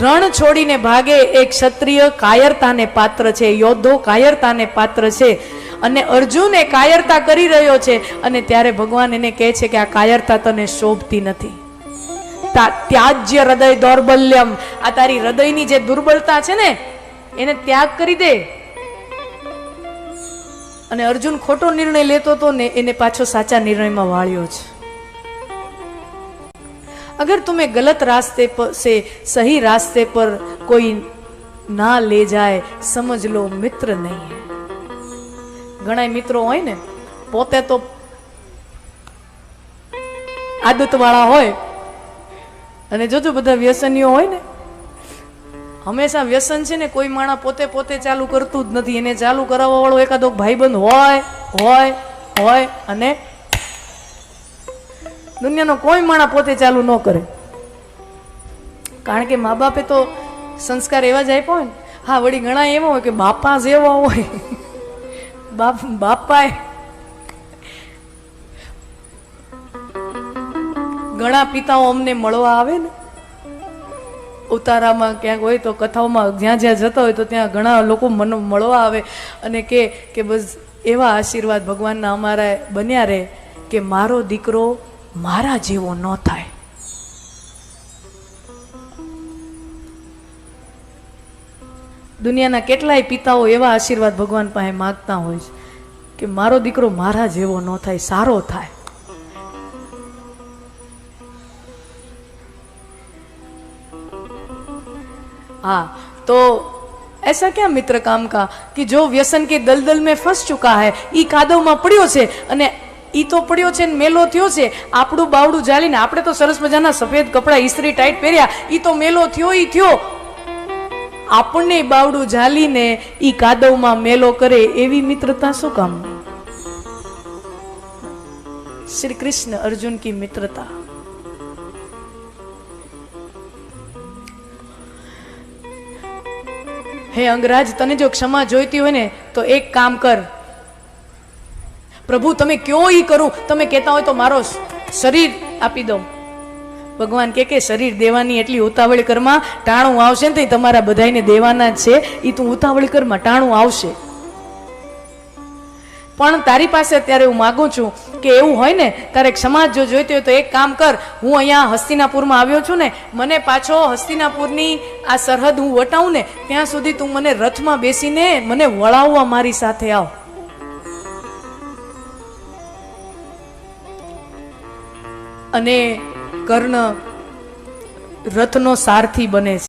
રણ છોડીને ભાગે એક ક્ષત્રિય કાયરતાને પાત્ર છે, યોદ્ધો કાયરતાને પાત્ર છે, અને અર્જુન એ કાયરતા કરી રહ્યો છે. અને ત્યારે ભગવાન એને કહે છે કે આ કાયરતા તને શોભતી નથી. ત્યાજ્ય હૃદય દૌર્બલ્યમ, આ તારી હૃદયની જે દુર્બળતા છે ને એને ત્યાગ કરી દે. અને અર્જુન ખોટો નિર્ણય લેતો હતો ને એને પાછો સાચા નિર્ણયમાં વાળ્યો છે. अगर तुम्हें गलत रास्ते पर से सही रास्ते पर कोई ना ले जाए समझ लो मित्र नहीं है. घણા મિત્રો હોય ને પોતે તો આદત વાળા હોય અને જોજો બધા વ્યસનીઓ હોય ને, હંમેશા વ્યસન છે ને કોઈ માણસ પોતે ચાલુ કરતું જ નથી, એને ચાલુ કરાવવા વાળો એકાદો ભાઈબંધ હોય અને દુનિયાનો કોઈ માણસ પોતે ચાલુ ન કરે. કારણ કે મા બાપે તો સંસ્કાર એવા જ આપ્યા હોય ને. હા, વળી ઘણા એવા હોય કે બાપા જેવા હોય, બાપાએ ઘણા પિતાઓ અમને મળવા આવે ને ઉતારામાં ક્યાંક હોય તો કથાઓમાં જ્યાં જ્યાં જતા હોય તો ત્યાં ઘણા લોકો મને મળવા આવે અને કે બસ એવા આશીર્વાદ ભગવાનના અમારા બન્યા રહે કે મારો દીકરો મારા જેવો ન થાય. દુનિયાના કેટલાય પિતાઓ એવા આશીર્વાદ ભગવાન પાસે માગતા હોય છે કે મારો દીકરો મારા જેવો ન થાય, સારો થાય. हाँ, तो ऐसा क्या मित्र काम का कि जो व्यसन के दलदल में फंस चुका है, ई कादव में पड़્યો છે અને ઈ તો પડ્યો છે ને મેલો થયો છે, આપણું બાવડું જાળીને આપણે તો સરસ મજાના સફેદ કપડા ઇસ્ત્રી ટાઈટ પહેર્યા, ઈ તો મેલો થયો, ઈ થયો. આપણને બાવડું જાળીને ઈ કાદવમાં મેલો કરે એવી મિત્રતા શું કામ? श्री कृष्ण अर्जुन की मित्रता. हे अंगराज, तने जो क्षमा जोईती हो ने तो एक काम कर, प्रभु तमे क्यों ही करूं, तमे कहता हो तो मारो शरीर आपी दो. भगवान के शरीर देवानी एटली उतावળી કરમાં ટાણું આવશે ને તમારા બધાઈને દેવાના છે, ઈ તું ઉતાવળી કરમાં ટાણું આવશે. પણ તારી પાસે અત્યારે હું માગું છું કે એવું હોય ને તારે ક્ષમા જો જોઈતી હોય તો એક કામ કર, હું અહીંયા હસ્તિનાપુરમાં આવ્યો છું ને, મને પાછો હસ્તિનાપુરની આ સરહદ હું વટાવું ને ત્યાં સુધી તું મને રથમાં બેસીને મને વળાવવા મારી સાથે આવ. અને કર્ણ રથનો સારથી બને છે.